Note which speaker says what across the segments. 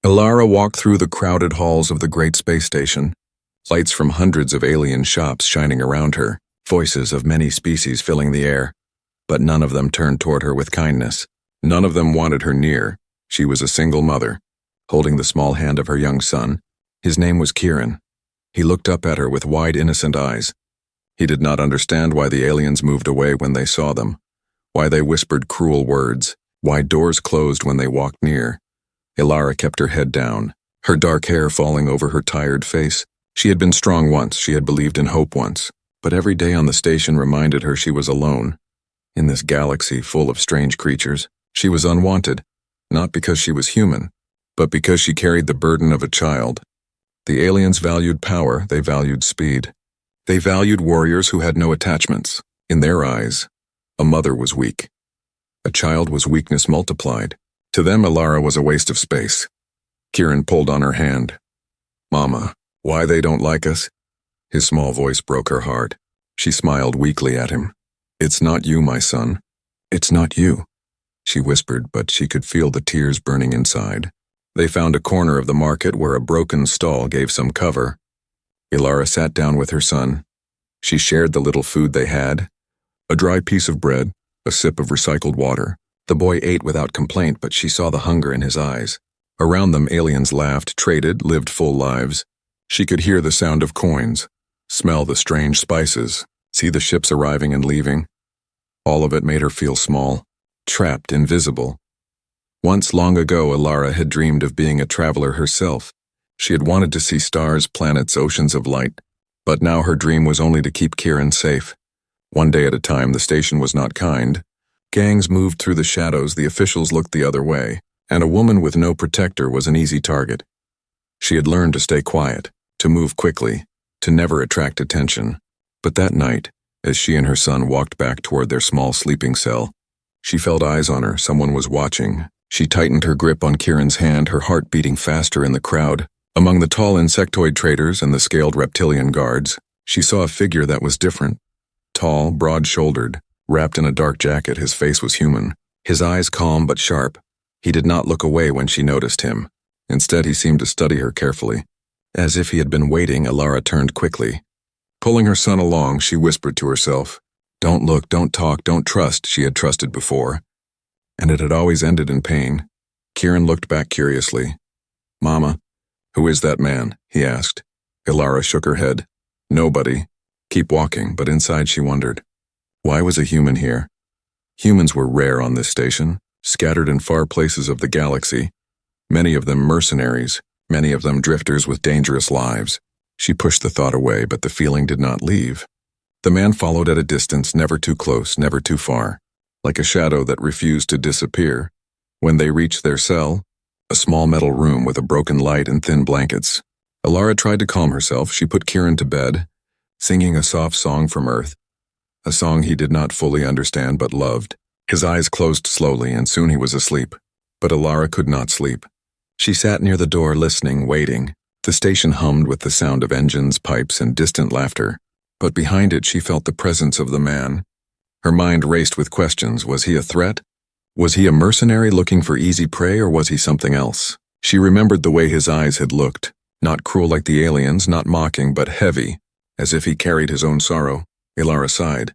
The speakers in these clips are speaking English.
Speaker 1: Ilara walked through the crowded halls of the great space station, lights from hundreds of alien shops shining around her, voices of many species filling the air. But none of them turned toward her with kindness. None of them wanted her near. She was a single mother, holding the small hand of her young son. His name was Kieran. He looked up at her with wide, innocent eyes. He did not understand why the aliens moved away when they saw them, why they whispered cruel words, why doors closed when they walked near. Ilara kept her head down, her dark hair falling over her tired face. She had been strong once, she had believed in hope once, but every day on the station reminded her she was alone. In this galaxy full of strange creatures, she was unwanted, not because she was human, but because she carried the burden of a child. The aliens valued power, they valued speed. They valued warriors who had no attachments. In their eyes, a mother was weak. A child was weakness multiplied. To them, Ilara was a waste of space. Kieran pulled on her hand. "Mama, why they don't like us?" His small voice broke her heart. She smiled weakly at him. "It's not you, my son. It's not you," she whispered, but she could feel the tears burning inside. They found a corner of the market where a broken stall gave some cover. Ilara sat down with her son. She shared the little food they had, a dry piece of bread, a sip of recycled water. The boy ate without complaint, but she saw the hunger in his eyes. Around them, aliens laughed, traded, lived full lives. She could hear the sound of coins, smell the strange spices, see the ships arriving and leaving. All of it made her feel small, trapped, invisible. Once long ago, Ilara had dreamed of being a traveler herself. She had wanted to see stars, planets, oceans of light. But now her dream was only to keep Kieran safe. One day at a time, the station was not kind. Gangs moved through the shadows, the officials looked the other way, and a woman with no protector was an easy target. She had learned to stay quiet, to move quickly, to never attract attention. But that night, as she and her son walked back toward their small sleeping cell, she felt eyes on her. Someone was watching. She tightened her grip on Kieran's hand, her heart beating faster in the crowd. Among the tall insectoid traders and the scaled reptilian guards, she saw a figure that was different. Tall, broad-shouldered, wrapped in a dark jacket, his face was human, his eyes calm but sharp. He did not look away when she noticed him. Instead, he seemed to study her carefully. As if he had been waiting, Ilara turned quickly. Pulling her son along, she whispered to herself. Don't look, don't talk, don't trust, she had trusted before. And it had always ended in pain. Kieran looked back curiously. "Mama, who is that man?" he asked. Ilara shook her head. "Nobody. Keep walking," but inside she wondered. Why was a human here? Humans were rare on this station, scattered in far places of the galaxy. Many of them mercenaries, many of them drifters with dangerous lives. She pushed the thought away, but the feeling did not leave. The man followed at a distance, never too close, never too far, like a shadow that refused to disappear. When they reached their cell, a small metal room with a broken light and thin blankets, Ilara tried to calm herself. She put Kieran to bed, singing a soft song from Earth, a song he did not fully understand but loved. His eyes closed slowly, and soon he was asleep. But Ilara could not sleep. She sat near the door, listening, waiting. The station hummed with the sound of engines, pipes, and distant laughter. But behind it, she felt the presence of the man. Her mind raced with questions. Was he a threat? Was he a mercenary looking for easy prey, or was he something else? She remembered the way his eyes had looked. Not cruel like the aliens, not mocking, but heavy, as if he carried his own sorrow. Ilara sighed.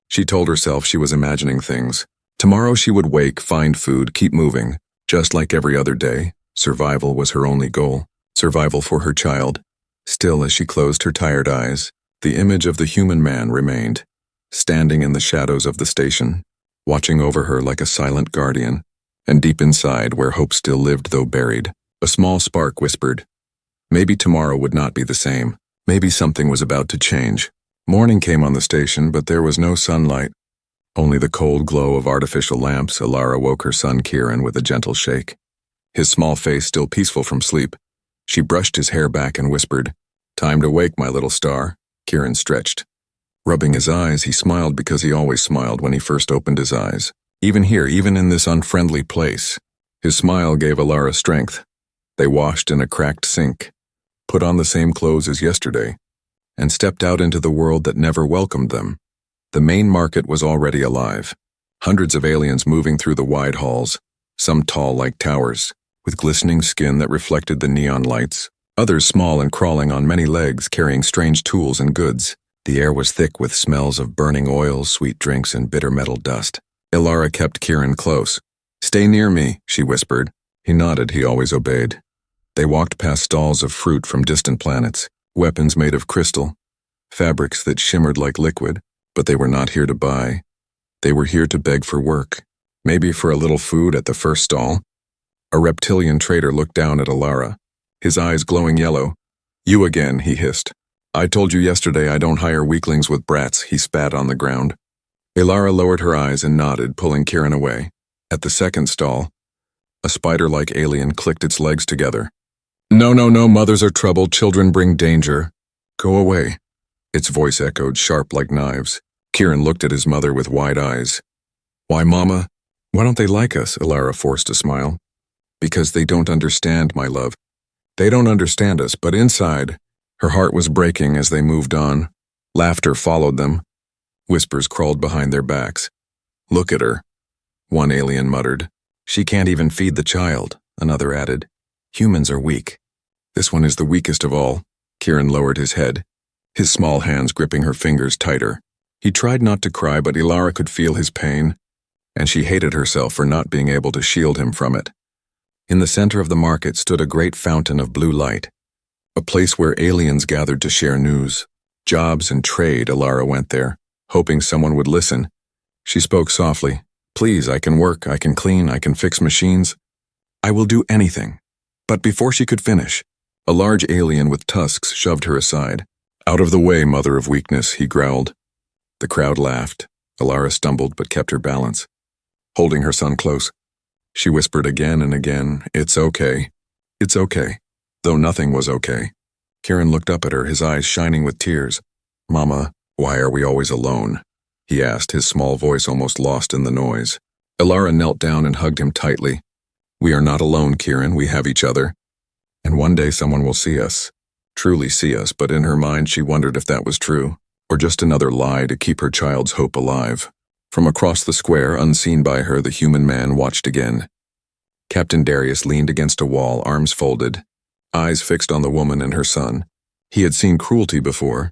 Speaker 1: She told herself she was imagining things. Tomorrow she would wake, find food, keep moving. Just like every other day, survival was her only goal. Survival for her child. Still, as she closed her tired eyes, the image of the human man remained, standing in the shadows of the station, watching over her like a silent guardian. And deep inside, where hope still lived though buried, a small spark whispered, maybe tomorrow would not be the same. Maybe something was about to change. Morning came on the station, but there was no sunlight. Only the cold glow of artificial lamps. Ilara woke her son Kieran with a gentle shake. His small face still peaceful from sleep. She brushed his hair back and whispered, "Time to wake, my little star." Kieran stretched. Rubbing his eyes, he smiled because he always smiled when he first opened his eyes. Even here, even in this unfriendly place. His smile gave Ilara strength. They washed in a cracked sink, put on the same clothes as yesterday, and stepped out into the world that never welcomed them. The main market was already alive. Hundreds of aliens moving through the wide halls, some tall like towers, with glistening skin that reflected the neon lights. Others small and crawling on many legs, carrying strange tools and goods. The air was thick with smells of burning oils, sweet drinks, and bitter metal dust. Ilara kept Kieran close. "Stay near me," she whispered. He nodded. He always obeyed. They walked past stalls of fruit from distant planets, weapons made of crystal, fabrics that shimmered like liquid, but they were not here to buy. They were here to beg for work, maybe for a little food at the first stall. A reptilian trader looked down at Ilara, his eyes glowing yellow. "You again," he hissed. "I told you yesterday I don't hire weaklings with brats," he spat on the ground. Ilara lowered her eyes and nodded, pulling Kieran away. At the second stall, a spider-like alien clicked its legs together. "No, no, no, mothers are trouble, children bring danger. Go away." Its voice echoed, sharp like knives. Kieran looked at his mother with wide eyes. "Why, Mama? Why don't they like us?" Ilara forced a smile. "Because they don't understand, my love. They don't understand us, but inside..." Her heart was breaking as they moved on. Laughter followed them. Whispers crawled behind their backs. "Look at her," one alien muttered. "She can't even feed the child," another added. "Humans are weak." "This one is the weakest of all." Kieran lowered his head, his small hands gripping her fingers tighter. He tried not to cry, but Ilara could feel his pain, and she hated herself for not being able to shield him from it. In the center of the market stood a great fountain of blue light, a place where aliens gathered to share news, jobs, and trade. Ilara went there, hoping someone would listen. She spoke softly. "Please, I can work, I can clean, I can fix machines. I will do anything." But before she could finish, a large alien with tusks shoved her aside. "Out of the way, mother of weakness," he growled. The crowd laughed. Ilara stumbled but kept her balance, holding her son close. She whispered again and again, "It's okay. It's okay." Though nothing was okay. Kieran looked up at her, his eyes shining with tears. "Mama, why are we always alone?" he asked, his small voice almost lost in the noise. Ilara knelt down and hugged him tightly. "We are not alone, Kieran, we have each other. And one day someone will see us, truly see us," but in her mind she wondered if that was true, or just another lie to keep her child's hope alive. From across the square, unseen by her, the human man watched again. Captain Darius leaned against a wall, arms folded, eyes fixed on the woman and her son. He had seen cruelty before.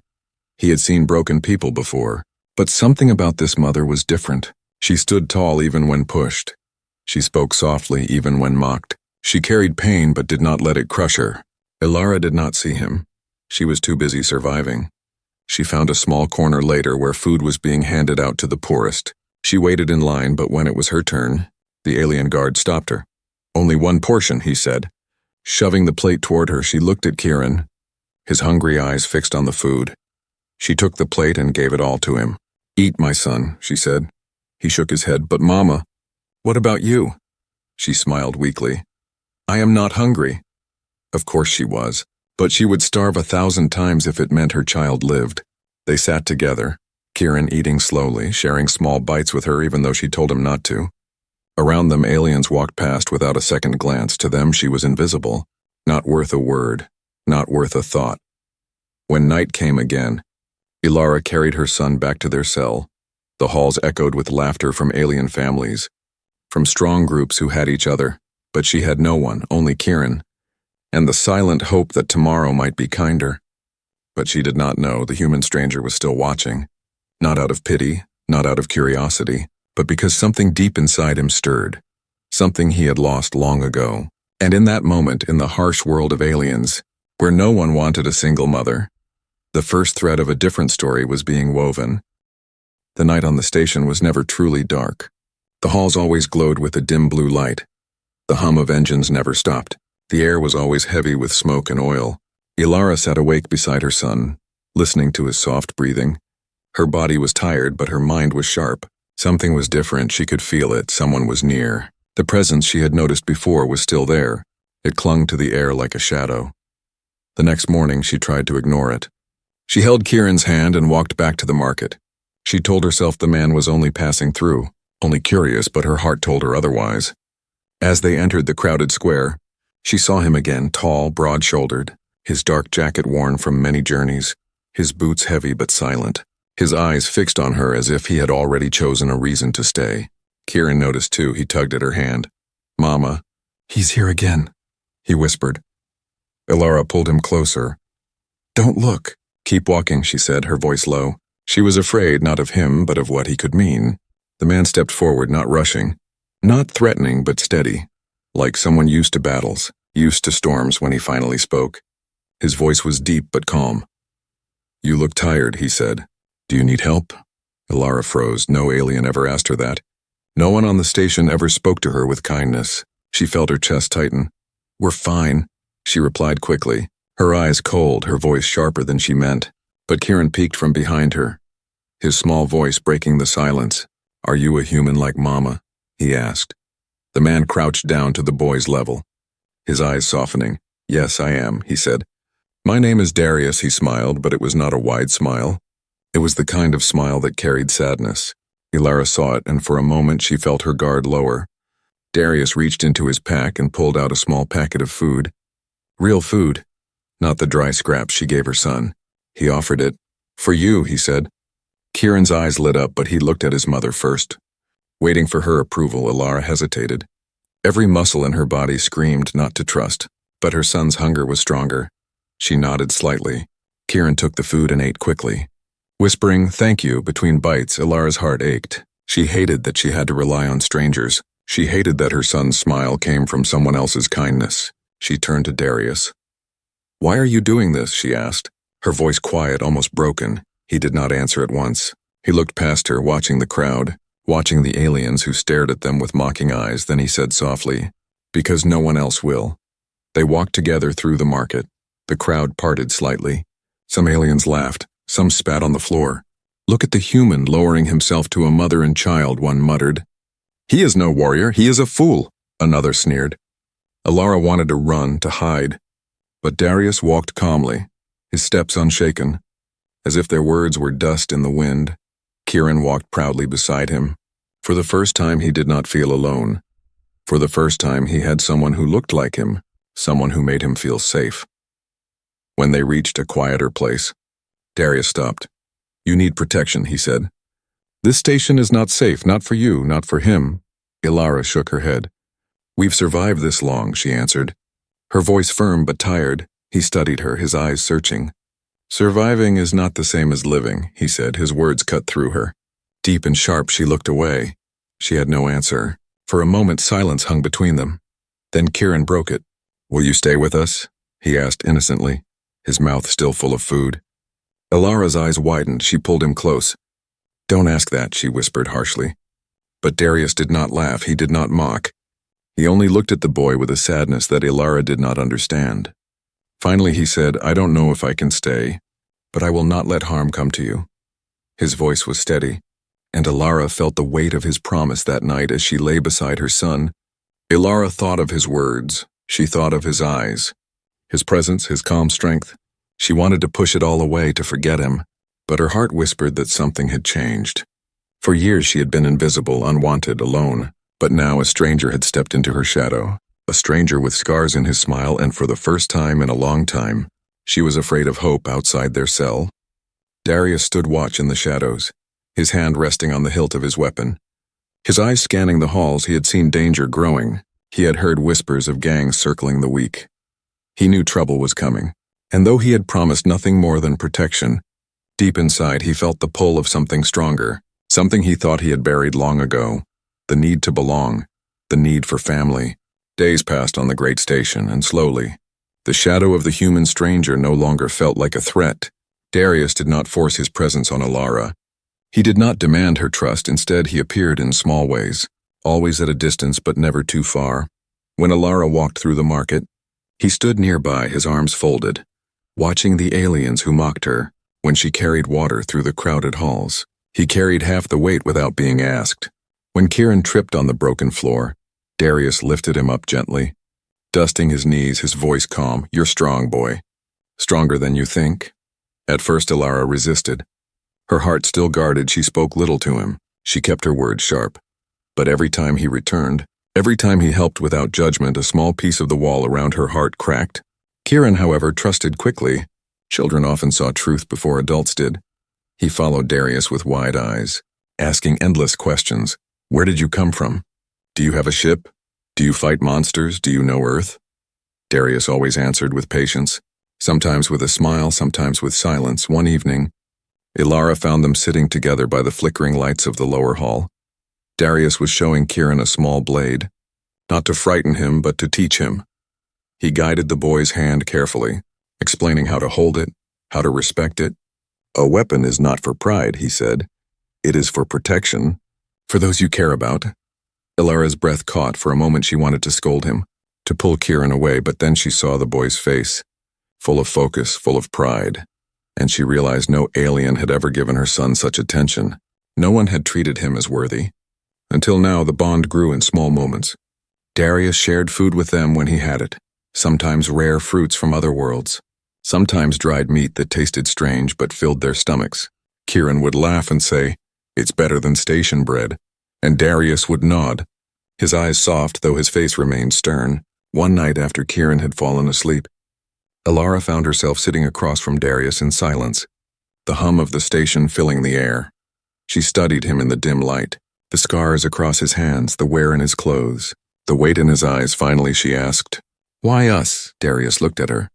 Speaker 1: He had seen broken people before. But something about this mother was different. She stood tall even when pushed. She spoke softly even when mocked. She carried pain but did not let it crush her. Ilara did not see him. She was too busy surviving. She found a small corner later where food was being handed out to the poorest. She waited in line, but when it was her turn, the alien guard stopped her. "Only one portion," he said. Shoving the plate toward her, she looked at Kieran, his hungry eyes fixed on the food. She took the plate and gave it all to him. "Eat, my son," she said. He shook his head. "But Mama, what about you?" She smiled weakly. "I am not hungry." Of course she was, but she would starve 1,000 times if it meant her child lived. They sat together, Kieran eating slowly, sharing small bites with her even though she told him not to. Around them, aliens walked past without a second glance. To them, she was invisible, not worth a word, not worth a thought. When night came again, Ilara carried her son back to their cell. The halls echoed with laughter from alien families, from strong groups who had each other, but she had no one, only Kieran, and the silent hope that tomorrow might be kinder. But she did not know the human stranger was still watching, not out of pity, not out of curiosity, but because something deep inside him stirred, something he had lost long ago. And in that moment, in the harsh world of aliens, where no one wanted a single mother, the first thread of a different story was being woven. The night on the station was never truly dark. The halls always glowed with a dim blue light. The hum of engines never stopped. The air was always heavy with smoke and oil. Ilara sat awake beside her son, listening to his soft breathing. Her body was tired, but her mind was sharp. Something was different, she could feel it, someone was near. The presence she had noticed before was still there. It clung to the air like a shadow. The next morning she tried to ignore it. She held Kieran's hand and walked back to the market. She told herself the man was only passing through, only curious, but her heart told her otherwise. As they entered the crowded square, she saw him again, tall, broad-shouldered, his dark jacket worn from many journeys, his boots heavy but silent, his eyes fixed on her as if he had already chosen a reason to stay. Kieran noticed too. He tugged at her hand. "Mama." "He's here again," he whispered. Ilara pulled him closer. Don't look. Keep walking, she said, her voice low. She was afraid not of him, but of what he could mean. The man stepped forward, not rushing. Not threatening, but steady. Like someone used to battles, used to storms when he finally spoke. His voice was deep but calm. You look tired, he said. Do you need help? Ilara froze. No alien ever asked her that. No one on the station ever spoke to her with kindness. She felt her chest tighten. We're fine, she replied quickly, her eyes cold, her voice sharper than she meant. But Kieran peeked from behind her, his small voice breaking the silence. Are you a human like Mama? He asked. The man crouched down to the boy's level, his eyes softening. Yes, I am, he said. My name is Darius, he smiled, but it was not a wide smile. It was the kind of smile that carried sadness. Ilara saw it, and for a moment she felt her guard lower. Darius reached into his pack and pulled out a small packet of food. Real food, not the dry scraps she gave her son. He offered it. For you, he said. Kieran's eyes lit up, but he looked at his mother first. Waiting for her approval, Ilara hesitated. Every muscle in her body screamed not to trust, but her son's hunger was stronger. She nodded slightly. Kieran took the food and ate quickly. Whispering thank you between bites, Ilara's heart ached. She hated that she had to rely on strangers. She hated that her son's smile came from someone else's kindness. She turned to Darius. Why are you doing this? She asked, her voice quiet, almost broken. He did not answer at once. He looked past her, watching the crowd, watching the aliens who stared at them with mocking eyes. Then he said softly, because no one else will. They walked together through the market. The crowd parted slightly. Some aliens laughed. Some spat on the floor. Look at the human lowering himself to a mother and child, one muttered. He is no warrior, he is a fool, another sneered. Ilara wanted to run, to hide. But Darius walked calmly, his steps unshaken, as if their words were dust in the wind. Kieran walked proudly beside him. For the first time he did not feel alone. For the first time he had someone who looked like him, someone who made him feel safe. When they reached a quieter place, Darius stopped. You need protection, he said. This station is not safe, not for you, not for him. Ilara shook her head. We've survived this long, she answered. Her voice firm but tired. He studied her, his eyes searching. Surviving is not the same as living, he said, his words cut through her. Deep and sharp, she looked away. She had no answer. For a moment, silence hung between them. Then Kieran broke it. Will you stay with us? He asked innocently, his mouth still full of food. Ilara's eyes widened. She pulled him close. Don't ask that, she whispered harshly. But Darius did not laugh. He did not mock. He only looked at the boy with a sadness that Ilara did not understand. Finally he said, I don't know if I can stay, but I will not let harm come to you. His voice was steady, and Ilara felt the weight of his promise that night as she lay beside her son. Ilara thought of his words. She thought of his eyes, his presence, his calm strength. She wanted to push it all away, to forget him, but her heart whispered that something had changed. For years she had been invisible, unwanted, alone, but now a stranger had stepped into her shadow, a stranger with scars in his smile, and for the first time in a long time, she was afraid of hope outside their cell. Darius stood watch in the shadows, his hand resting on the hilt of his weapon. His eyes scanning the halls, he had seen danger growing. He had heard whispers of gangs circling the weak. He knew trouble was coming. And though he had promised nothing more than protection, deep inside he felt the pull of something stronger, something he thought he had buried long ago, the need to belong, the need for family. Days passed on the great station, and slowly, the shadow of the human stranger no longer felt like a threat. Darius did not force his presence on Ilara. He did not demand her trust. Instead, he appeared in small ways, always at a distance but never too far. When Ilara walked through the market, he stood nearby, his arms folded, watching the aliens who mocked her. When she carried water through the crowded halls, he carried half the weight without being asked. When Kieran tripped on the broken floor, Darius lifted him up gently, dusting his knees, his voice calm. You're strong, boy. Stronger than you think. At first Ilara resisted. Her heart still guarded, she spoke little to him. She kept her words sharp. But every time he returned, every time he helped without judgment, a small piece of the wall around her heart cracked. Kieran, however, trusted quickly. Children often saw truth before adults did. He followed Darius with wide eyes, asking endless questions. Where did you come from? Do you have a ship? Do you fight monsters? Do you know Earth? Darius always answered with patience, sometimes with a smile, sometimes with silence. One evening, Ilara found them sitting together by the flickering lights of the lower hall. Darius was showing Kieran a small blade, not to frighten him, but to teach him. He guided the boy's hand carefully, explaining how to hold it, how to respect it. A weapon is not for pride, he said. It is for protection, for those you care about. Ilara's breath caught. For a moment she wanted to scold him, to pull Kieran away, but then she saw the boy's face, full of focus, full of pride, and she realized no alien had ever given her son such attention. No one had treated him as worthy. Until now, the bond grew in small moments. Darius shared food with them when he had it, sometimes rare fruits from other worlds, sometimes dried meat that tasted strange but filled their stomachs. Kieran would laugh and say, "It's better than station bread," and Darius would nod, his eyes soft though his face remained stern. One night after Kieran had fallen asleep, Ilara found herself sitting across from Darius in silence, the hum of the station filling the air. She studied him in the dim light, the scars across his hands, the wear in his clothes, the weight in his eyes. Finally she asked, "Why us?" Darius looked at her,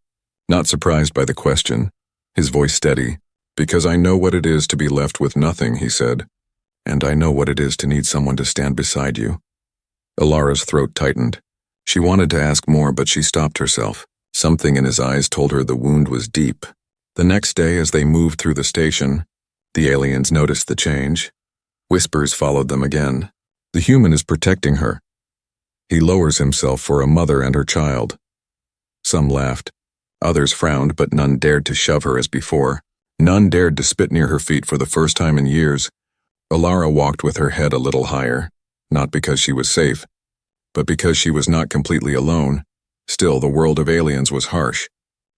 Speaker 1: not surprised by the question, his voice steady. "Because I know what it is to be left with nothing," he said, "and I know what it is to need someone to stand beside you." Ilara's throat tightened. She wanted to ask more, but she stopped herself. Something in his eyes told her the wound was deep. The next day, as they moved through the station, the aliens noticed the change. Whispers followed them again. "The human is protecting her. He lowers himself for a mother and her child." Some laughed. Others frowned, but none dared to shove her as before. None dared to spit near her feet. For the first time in years, Ilara walked with her head a little higher, not because she was safe, but because she was not completely alone. Still, the world of aliens was harsh.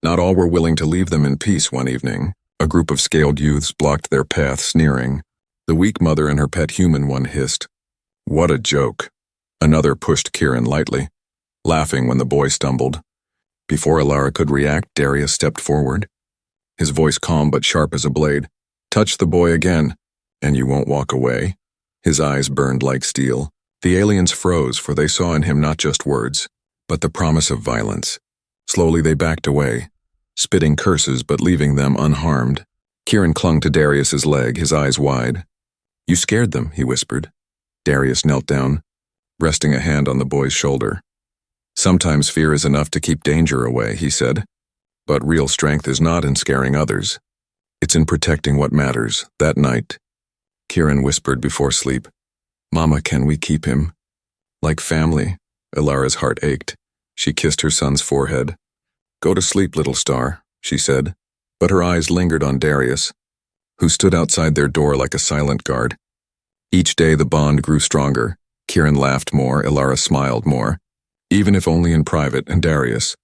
Speaker 1: Not all were willing to leave them in peace. One evening, a group of scaled youths blocked their path, sneering. The weak mother and her pet human, one hissed. "What a joke." Another pushed Kieran lightly, laughing when the boy stumbled. Before Ilara could react, Darius stepped forward, his voice calm but sharp as a blade. "Touch the boy again, and you won't walk away." His eyes burned like steel. The aliens froze, for they saw in him not just words, but the promise of violence. Slowly they backed away, spitting curses but leaving them unharmed. Kieran clung to Darius's leg, his eyes wide. "You scared them," he whispered. Darius knelt down, resting a hand on the boy's shoulder. "Sometimes fear is enough to keep danger away," he said. "But real strength is not in scaring others. It's in protecting what matters." That night, Kieran whispered before sleep, "Mama, can we keep him?" Like family. Ilara's heart ached. She kissed her son's forehead. "Go to sleep, little star," she said, but her eyes lingered on Darius, who stood outside their door like a silent guard. Each day the bond grew stronger. Kieran laughed more, Ilara smiled more, even if only in private, and Darius,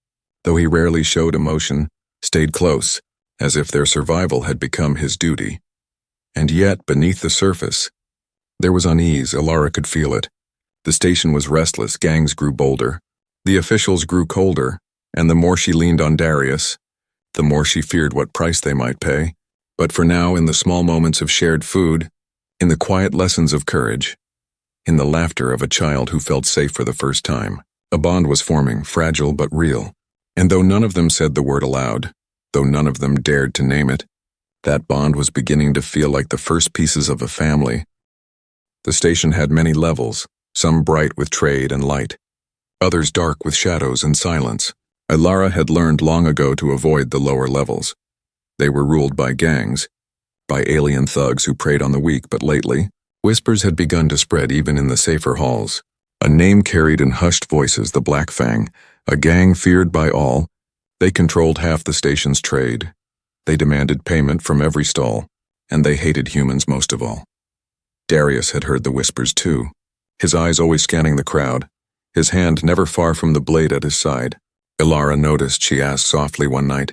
Speaker 1: though he rarely showed emotion, stayed close, as if their survival had become his duty. And yet, beneath the surface, there was unease. Ilara could feel it. The station was restless, gangs grew bolder, the officials grew colder, and the more she leaned on Darius, the more she feared what price they might pay. But for now, in the small moments of shared food, in the quiet lessons of courage, in the laughter of a child who felt safe for the first time, a bond was forming, fragile but real. And though none of them said the word aloud, though none of them dared to name it, that bond was beginning to feel like the first pieces of a family. The station had many levels, some bright with trade and light, others dark with shadows and silence. Ilara had learned long ago to avoid the lower levels. They were ruled by gangs, by alien thugs who preyed on the weak, but lately, whispers had begun to spread even in the safer halls. A name carried in hushed voices, the Black Fang, a gang feared by all. They controlled half the station's trade. They demanded payment from every stall, and they hated humans most of all. Darius had heard the whispers too, his eyes always scanning the crowd, his hand never far from the blade at his side. Ilara noticed. She asked softly one night,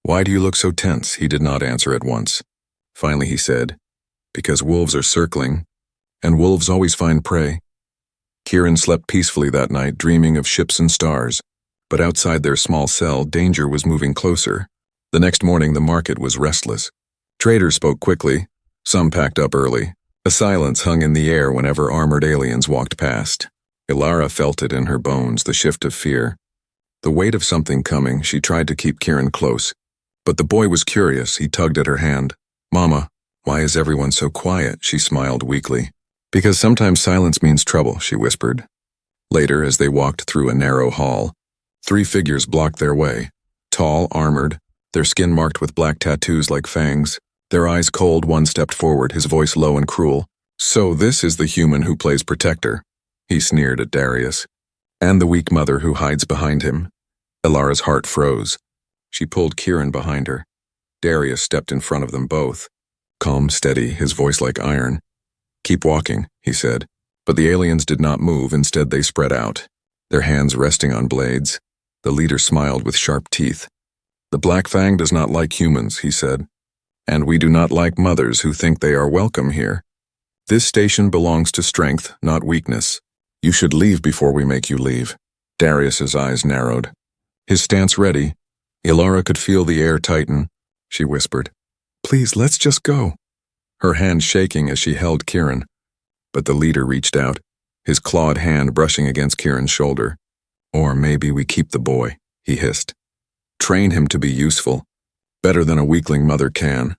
Speaker 1: "Why do you look so tense?" He did not answer at once. Finally he said, "Because wolves are circling, and wolves always find prey." Kieran slept peacefully that night, dreaming of ships and stars, but outside their small cell, danger was moving closer. The next morning the market was restless. Traders spoke quickly, some packed up early. A silence hung in the air whenever armored aliens walked past. Ilara felt it in her bones, the shift of fear. The weight of something coming, she tried to keep Kieran close. But the boy was curious, he tugged at her hand. "Mama, why is everyone so quiet?" She smiled weakly. "Because sometimes silence means trouble," she whispered. Later, as they walked through a narrow hall, 3 figures blocked their way. Tall, armored, their skin marked with black tattoos like fangs. Their eyes cold, one stepped forward, his voice low and cruel. "So this is the human who plays protector," he sneered at Darius. "And the weak mother who hides behind him." Ilara's heart froze. She pulled Kieran behind her. Darius stepped in front of them both. Calm, steady, his voice like iron. "Keep walking," he said. But the aliens did not move, instead they spread out, their hands resting on blades. The leader smiled with sharp teeth. "The Black Fang does not like humans," he said. "And we do not like mothers who think they are welcome here. This station belongs to strength, not weakness. You should leave before we make you leave." Darius's eyes narrowed. His stance ready, Ilara could feel the air tighten. She whispered, "Please, let's just go." Her hand shaking as she held Kieran. But the leader reached out, his clawed hand brushing against Kieran's shoulder. "Or maybe we keep the boy," he hissed. "Train him to be useful. Better than a weakling mother can."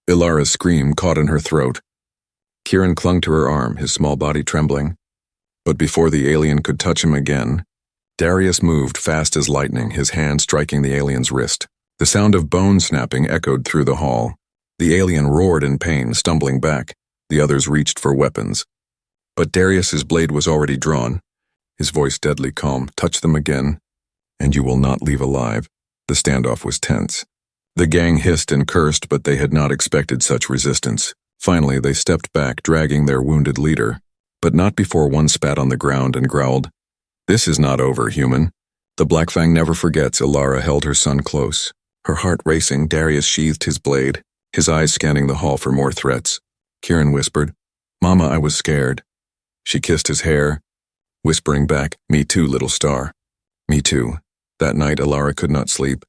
Speaker 1: Ilara's scream caught in her throat. Kieran clung to her arm, his small body trembling. But before the alien could touch him again, Darius moved fast as lightning, his hand striking the alien's wrist. The sound of bone snapping echoed through the hall. The alien roared in pain, stumbling back. The others reached for weapons. But Darius's blade was already drawn. His voice deadly calm. "Touch them again, and you will not leave alive." The standoff was tense. The gang hissed and cursed, but they had not expected such resistance. Finally, they stepped back, dragging their wounded leader, but not before one spat on the ground and growled, "This is not over, human." The Black Fang never forgets. Ilara held her son close. Her heart racing, Darius sheathed his blade, his eyes scanning the hall for more threats. Kieran whispered, "Mama, I was scared." She kissed his hair, whispering back, "Me too, little star." "Me too." That night, Ilara could not sleep.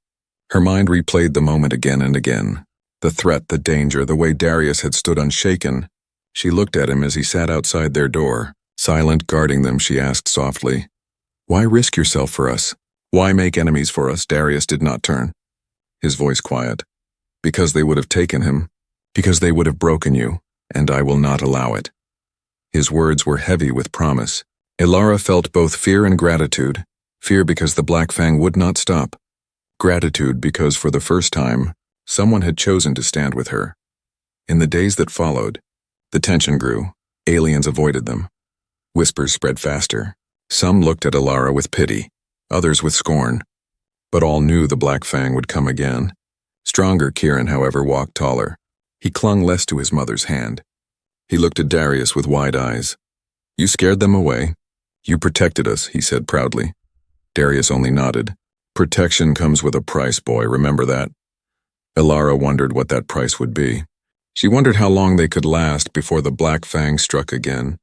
Speaker 1: Her mind replayed the moment again and again. The threat, the danger, the way Darius had stood unshaken. She looked at him as he sat outside their door. Silent, guarding them, she asked softly, "Why risk yourself for us? Why make enemies for us?" Darius did not turn, his voice quiet. "Because they would have taken him. Because they would have broken you, and I will not allow it." His words were heavy with promise. Ilara felt both fear and gratitude. Fear because the Black Fang would not stop. Gratitude because for the first time, someone had chosen to stand with her. In the days that followed, the tension grew. Aliens avoided them. Whispers spread faster. Some looked at Ilara with pity, others with scorn. But all knew the Black Fang would come again. Stronger Kieran, however, walked taller. He clung less to his mother's hand. He looked at Darius with wide eyes. "You scared them away. You protected us," he said proudly. Darius only nodded. "Protection comes with a price, boy, remember that." Ilara wondered what that price would be. She wondered how long they could last before the Black Fang struck again.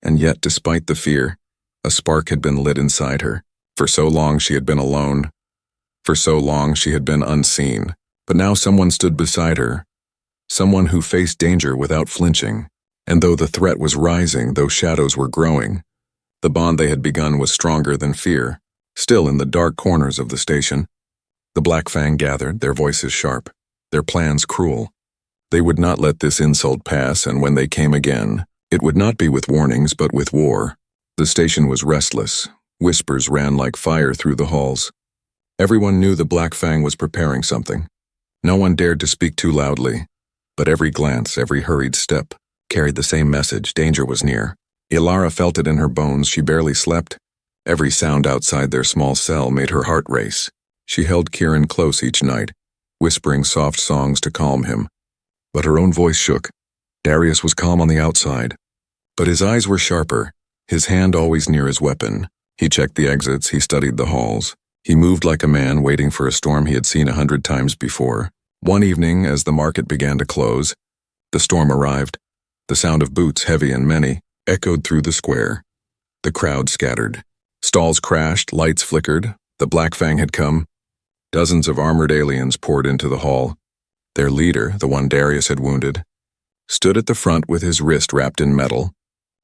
Speaker 1: And yet, despite the fear, a spark had been lit inside her. For so long she had been alone. For so long she had been unseen. But now someone stood beside her. Someone who faced danger without flinching. And though the threat was rising, though shadows were growing, the bond they had begun was stronger than fear. Still in the dark corners of the station, the Black Fang gathered, their voices sharp, their plans cruel. They would not let this insult pass, and when they came again, it would not be with warnings but with war. The station was restless. Whispers ran like fire through the halls. Everyone knew the Black Fang was preparing something. No one dared to speak too loudly, but every glance, every hurried step, carried the same message: danger was near. Ilara felt it in her bones. She barely slept. Every sound outside their small cell made her heart race. She held Kieran close each night, whispering soft songs to calm him. But her own voice shook. Darius was calm on the outside, but his eyes were sharper, his hand always near his weapon. He checked the exits, he studied the halls. He moved like a man waiting for a storm he had seen 100 times before. One evening, as the market began to close, the storm arrived. The sound of boots, heavy and many, echoed through the square. The crowd scattered. Stalls crashed, lights flickered. The Black Fang had come. Dozens of armored aliens poured into the hall. Their leader, the one Darius had wounded, stood at the front with his wrist wrapped in metal.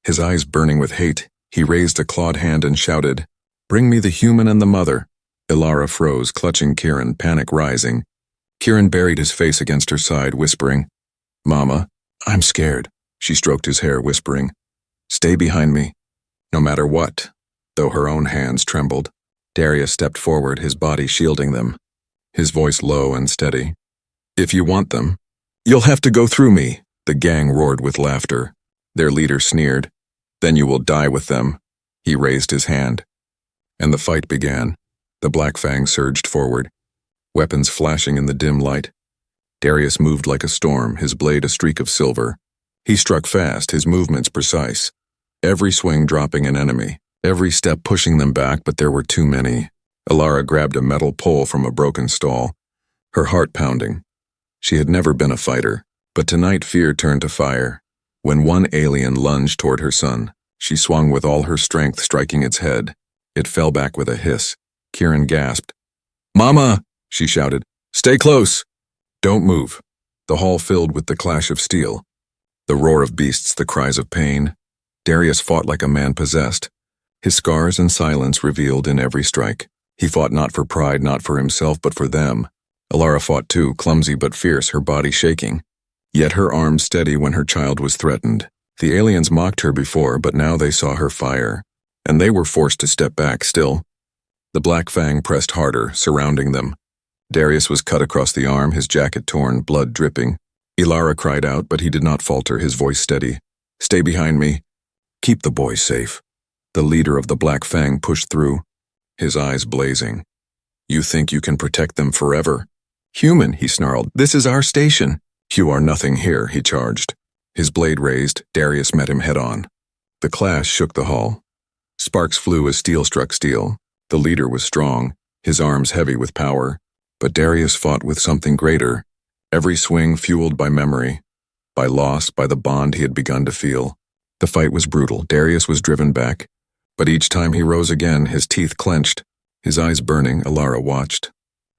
Speaker 1: His eyes burning with hate, he raised a clawed hand and shouted, "Bring me the human and the mother." Ilara froze, clutching Kieran, panic rising. Kieran buried his face against her side, whispering, "Mama, I'm scared." She stroked his hair, whispering, "Stay behind me, no matter what." Though her own hands trembled, Darius stepped forward, his body shielding them, his voice low and steady. "If you want them, you'll have to go through me." The gang roared with laughter. Their leader sneered. "Then you will die with them." He raised his hand. And the fight began. The Black Fang surged forward, weapons flashing in the dim light. Darius moved like a storm, his blade a streak of silver. He struck fast, his movements precise. Every swing dropping an enemy, every step pushing them back, but there were too many. Ilara grabbed a metal pole from a broken stall, her heart pounding. She had never been a fighter, but tonight fear turned to fire. When one alien lunged toward her son, she swung with all her strength, striking its head. It fell back with a hiss. Kieran gasped. "Mama!" she shouted. "Stay close! Don't move." The hall filled with the clash of steel, the roar of beasts, the cries of pain. Darius fought like a man possessed, his scars and silence revealed in every strike. He fought not for pride, not for himself, but for them. Ilara fought too, clumsy but fierce, her body shaking, yet her arms steady when her child was threatened. The aliens mocked her before, but now they saw her fire, and they were forced to step back still. The Black Fang pressed harder, surrounding them. Darius was cut across the arm, his jacket torn, blood dripping. Ilara cried out, but he did not falter, his voice steady. "Stay behind me. Keep the boy safe." The leader of the Black Fang pushed through, his eyes blazing. "You think you can protect them forever?" "Human," he snarled. "This is our station." "You are nothing here," he charged. His blade raised, Darius met him head-on. The clash shook the hall. Sparks flew as steel struck steel. The leader was strong, his arms heavy with power, but Darius fought with something greater, every swing fueled by memory, by loss, by the bond he had begun to feel. The fight was brutal. Darius was driven back, but each time he rose again, his teeth clenched, his eyes burning. Ilara watched,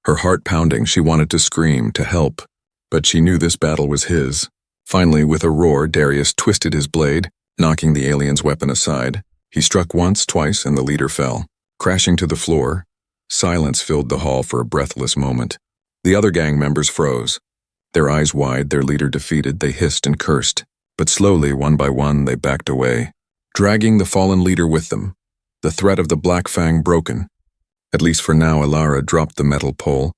Speaker 1: her heart pounding. She wanted to scream, to help, but she knew this battle was his. Finally, with a roar, Darius twisted his blade, knocking the alien's weapon aside. He struck once, twice, and the leader fell, crashing to the floor. Silence filled the hall for a breathless moment. The other gang members froze, their eyes wide, their leader defeated. They hissed and cursed, but slowly, one by one, they backed away, dragging the fallen leader with them. The threat of the Black Fang broken. At least for now, Ilara dropped the metal pole.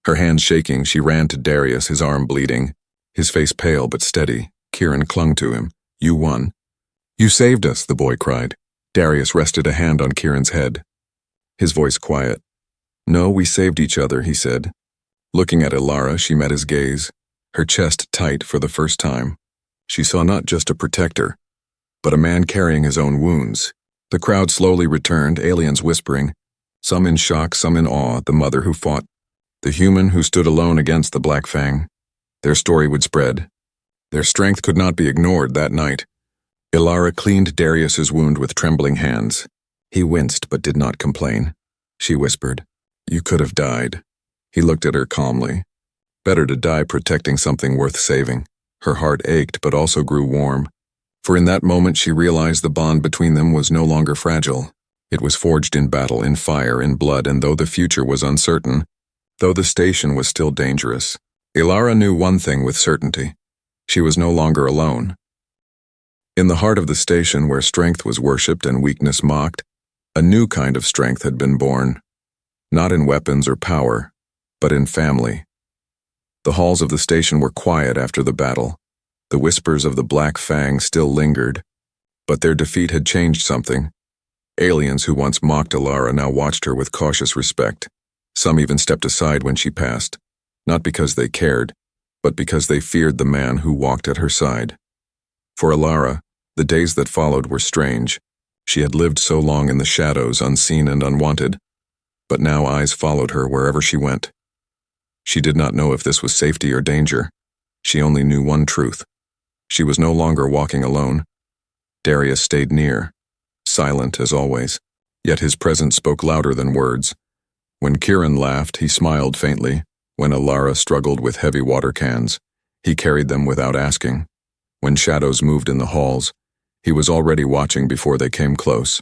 Speaker 1: Her hands shaking, she ran to Darius, his arm bleeding, his face pale but steady. Kieran clung to him. "You won. You saved us," the boy cried. Darius rested a hand on Kieran's head, his voice quiet. "No, we saved each other," he said. Looking at Ilara, she met his gaze, her chest tight for the first time. She saw not just a protector, but a man carrying his own wounds. The crowd slowly returned, aliens whispering, some in shock, some in awe. The mother who fought, the human who stood alone against the Black Fang. Their story would spread. Their strength could not be ignored that night. Ilara cleaned Darius's wound with trembling hands. He winced but did not complain. She whispered, "You could have died." He looked at her calmly. Better to die protecting something worth saving. Her heart ached but also grew warm, for in that moment she realized the bond between them was no longer fragile. It was forged in battle, in fire, in blood, and though the future was uncertain, though the station was still dangerous, Ilara knew one thing with certainty. She was no longer alone. In the heart of the station, where strength was worshipped and weakness mocked, a new kind of strength had been born. Not in weapons or power, but in family. The halls of the station were quiet after the battle. The whispers of the Black Fang still lingered, but their defeat had changed something. Aliens who once mocked Ilara now watched her with cautious respect. Some even stepped aside when she passed, not because they cared, but because they feared the man who walked at her side. For Ilara, the days that followed were strange. She had lived so long in the shadows, unseen and unwanted, but now eyes followed her wherever she went. She did not know if this was safety or danger. She only knew one truth. She was no longer walking alone. Darius stayed near, silent as always, yet his presence spoke louder than words. When Kieran laughed, he smiled faintly. When Ilara struggled with heavy water cans, he carried them without asking. When shadows moved in the halls, he was already watching before they came close.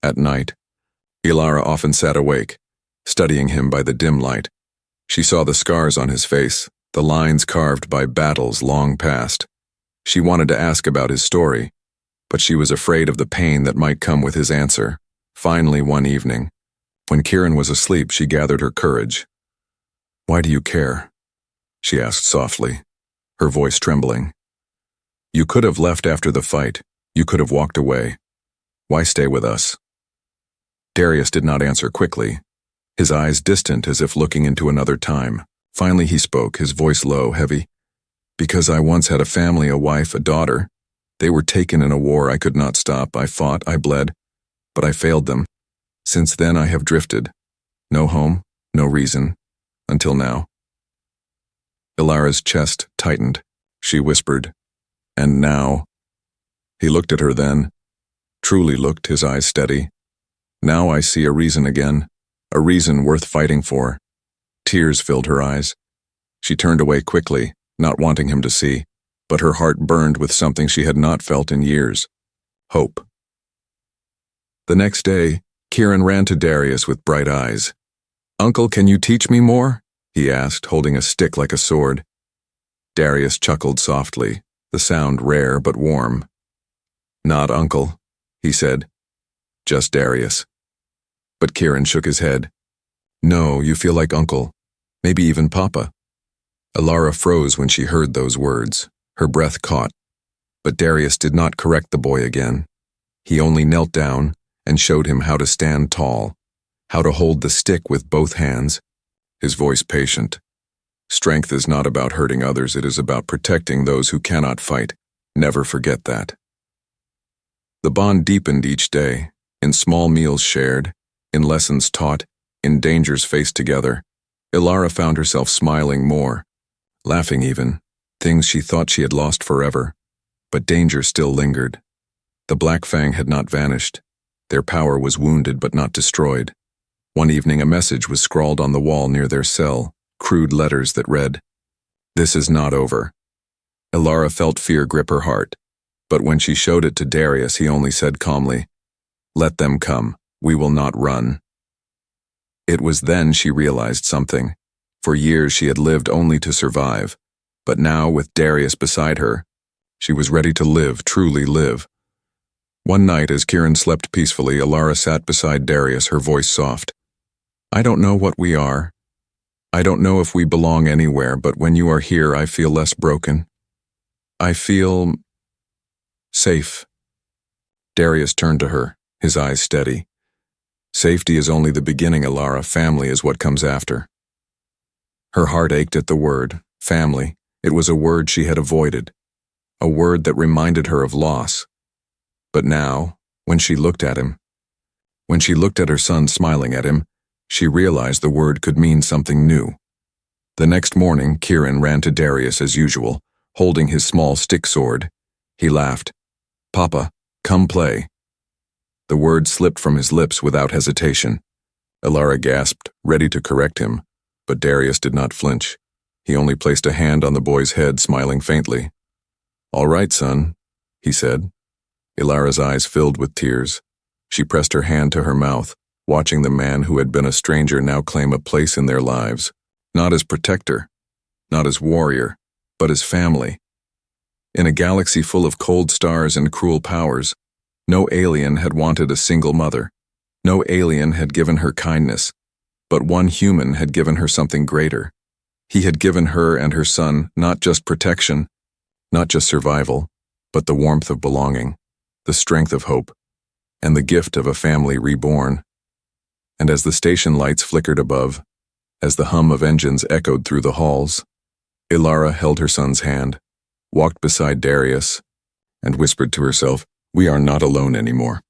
Speaker 1: At night, Ilara often sat awake, studying him by the dim light. She saw the scars on his face, the lines carved by battles long past. She wanted to ask about his story, but she was afraid of the pain that might come with his answer. Finally, one evening, when Kieran was asleep, she gathered her courage. "Why do you care?" she asked softly, her voice trembling. "You could have left after the fight. You could have walked away. Why stay with us?" Darius did not answer quickly, his eyes distant as if looking into another time. Finally he spoke, his voice low, heavy. "Because I once had a family, a wife, a daughter. They were taken in a war I could not stop. I fought, I bled, but I failed them. Since then I have drifted. No home, no reason, until now." Ilara's chest tightened. She whispered, "And now?" He looked at her then, truly looked, his eyes steady. "Now I see a reason again, a reason worth fighting for." Tears filled her eyes. She turned away quickly, not wanting him to see, but her heart burned with something she had not felt in years. Hope. The next day, Kieran ran to Darius with bright eyes. "Uncle, can you teach me more?" he asked, holding a stick like a sword. Darius chuckled softly, the sound rare but warm. "Not uncle," he said. "Just Darius." But Kieran shook his head. "No, you feel like uncle, maybe even papa." Ilara froze when she heard those words, her breath caught. But Darius did not correct the boy again. He only knelt down and showed him how to stand tall, how to hold the stick with both hands, his voice patient. "Strength is not about hurting others, it is about protecting those who cannot fight. Never forget that." The bond deepened each day, in small meals shared, in lessons taught, in dangers faced together. Ilara found herself smiling more, laughing even, things she thought she had lost forever. But danger still lingered. The Black Fang had not vanished. Their power was wounded but not destroyed. One evening a message was scrawled on the wall near their cell, crude letters that read, "This is not over." Ilara felt fear grip her heart, but when she showed it to Darius, he only said calmly, "Let them come, we will not run." It was then she realized something. For years she had lived only to survive, but now with Darius beside her, she was ready to live, truly live. One night as Kieran slept peacefully, Ilara sat beside Darius, her voice soft. "I don't know what we are. I don't know if we belong anywhere, but when you are here I feel less broken. I feel safe." Darius turned to her, his eyes steady. "Safety is only the beginning, Ilara. Family is what comes after." Her heart ached at the word, family. It was a word she had avoided, a word that reminded her of loss. But now, when she looked at him, when she looked at her son smiling at him, she realized the word could mean something new. The next morning, Kieran ran to Darius as usual, holding his small stick sword. He laughed. "Papa, come play." The word slipped from his lips without hesitation. Ilara gasped, ready to correct him, but Darius did not flinch. He only placed a hand on the boy's head, smiling faintly. "All right, son," he said. Ilara's eyes filled with tears. She pressed her hand to her mouth, watching the man who had been a stranger now claim a place in their lives, not as protector, not as warrior, but as family. In a galaxy full of cold stars and cruel powers, no alien had wanted a single mother. No alien had given her kindness, but one human had given her something greater. He had given her and her son not just protection, not just survival, but the warmth of belonging, the strength of hope, and the gift of a family reborn. And as the station lights flickered above, as the hum of engines echoed through the halls, Ilara held her son's hand, walked beside Darius, and whispered to herself, "We are not alone anymore."